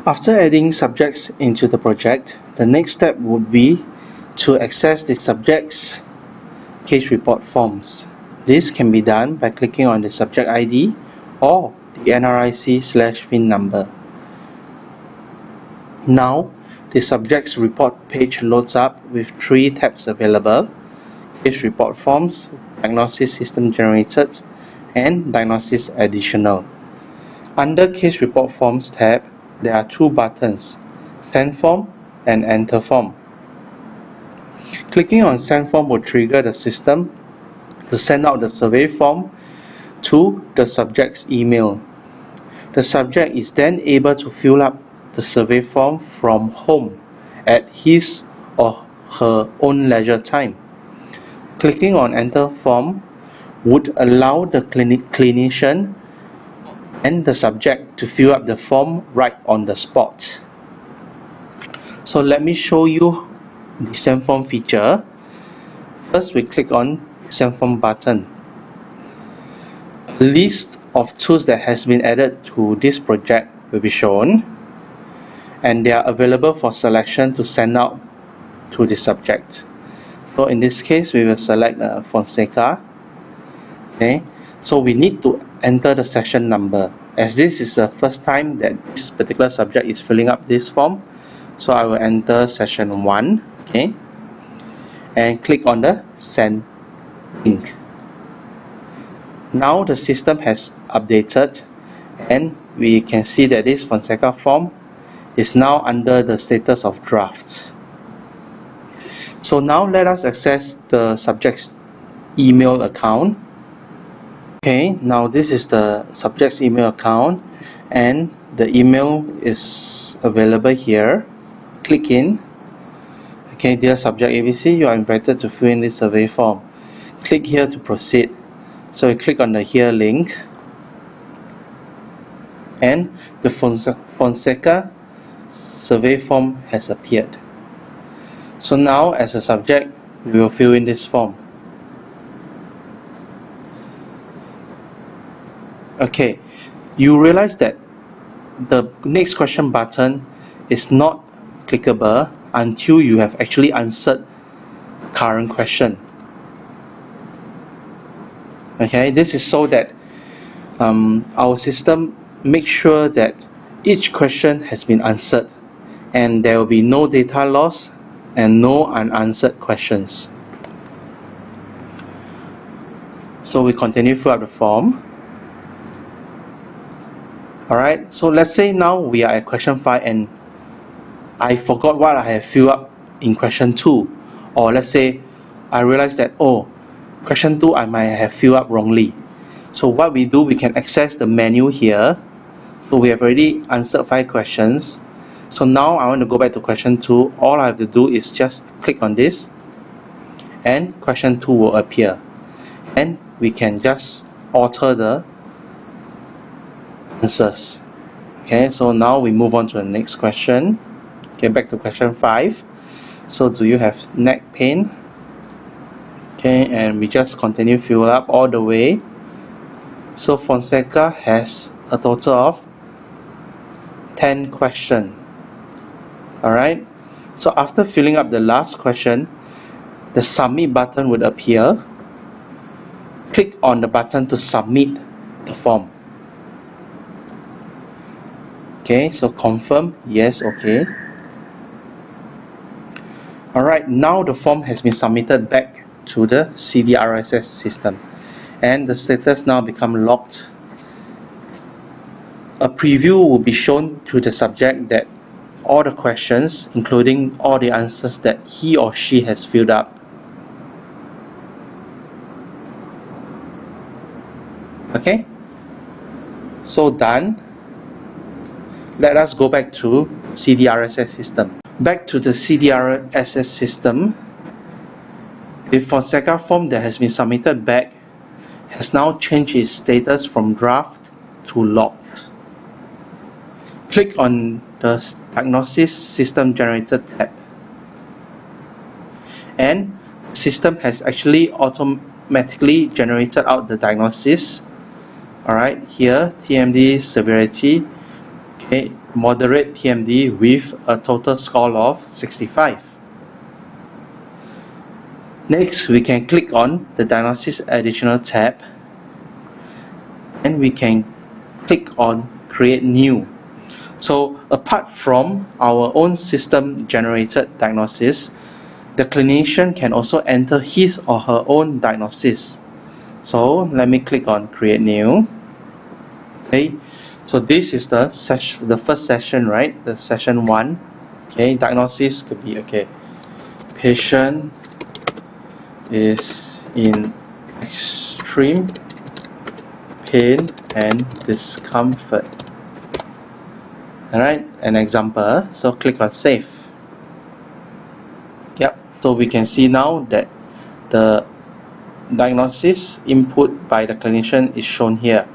After adding subjects into the project, the next step would be to access the subject's case report forms. This can be done by clicking on the subject ID or the NRIC/VIN number. Now, the subject's report page loads up with 3 tabs available: Case Report Forms, Diagnosis System Generated, and Diagnosis Additional. Under Case Report Forms tab, there are 2 buttons: Send Form and Enter Form. Clicking on Send Form will trigger the system to send out the survey form to the subject's email. The subject is then able to fill up the survey form from home at his or her own leisure time. Clicking on Enter Form would allow the clinician and the subject to fill up the form right on the spot. So let me show you the Send Form feature. First, we click on Send Form button. A list of tools that has been added to this project will be shown, and they are available for selection to send out to the subject. So in this case, we will select Fonseca. Okay, so we need to enter the session number, as this is the first time that this particular subject is filling up this form. So I will enter session 1, okay, and click on the send link. Now the system has updated, and we can see that this Fonseca form is now under the status of drafts. So now let us access the subject's email account. Okay, now this is the subject's email account, and the email is available here. Click in. Okay, dear subject ABC, you are invited to fill in this survey form. Click here to proceed. So you click on the here link, and the Fonseca survey form has appeared. So now, as a subject, we will fill in this form. Okay, you realize that the next question button is not clickable until you have actually answered the current question. Okay, this is so that our system makes sure that each question has been answered, and there will be no data loss and no unanswered questions. So we continue to fill out the form. Alright, so let's say now we are at question 5 and I forgot what I have filled up in question 2, or let's say I realized that, oh, question 2 I might have filled up wrongly. So what we do, we can access the menu here. So we have already answered 5 questions. So now I want to go back to question 2. All I have to do is just click on this, and question 2 will appear, and we can just alter the answers. Okay, so now we move on to the next question. Okay, back to question 5. So do you have neck pain? Okay, and we just continue fill up all the way. So Fonseca has a total of 10 questions. Alright, so after filling up the last question, the submit button would appear. Click on the button to submit the form. Okay, so confirm, yes, okay. Alright, now the form has been submitted back to the CDRSS system, and the status now become locked. A preview will be shown to the subject that all the questions, including all the answers that he or she has filled up. Okay, so done. Let us go back to CDRSS system. Back to the CDRSS system, the Fonseca form that has been submitted back has now changed its status from draft to locked. Click on the Diagnosis System Generated tab, and the system has actually automatically generated out the diagnosis. Alright, here TMD severity, okay, moderate TMD with a total score of 65. Next, we can click on the Diagnosis Additional tab, and we can click on Create New. So apart from our own system generated diagnosis, the clinician can also enter his or her own diagnosis. So let me click on Create New. Okay, so this is the first session, right? The session 1. Okay, diagnosis could be, okay, patient is in extreme pain and discomfort. Alright, an example. So click on Save. Yep, so we can see now that the diagnosis input by the clinician is shown here.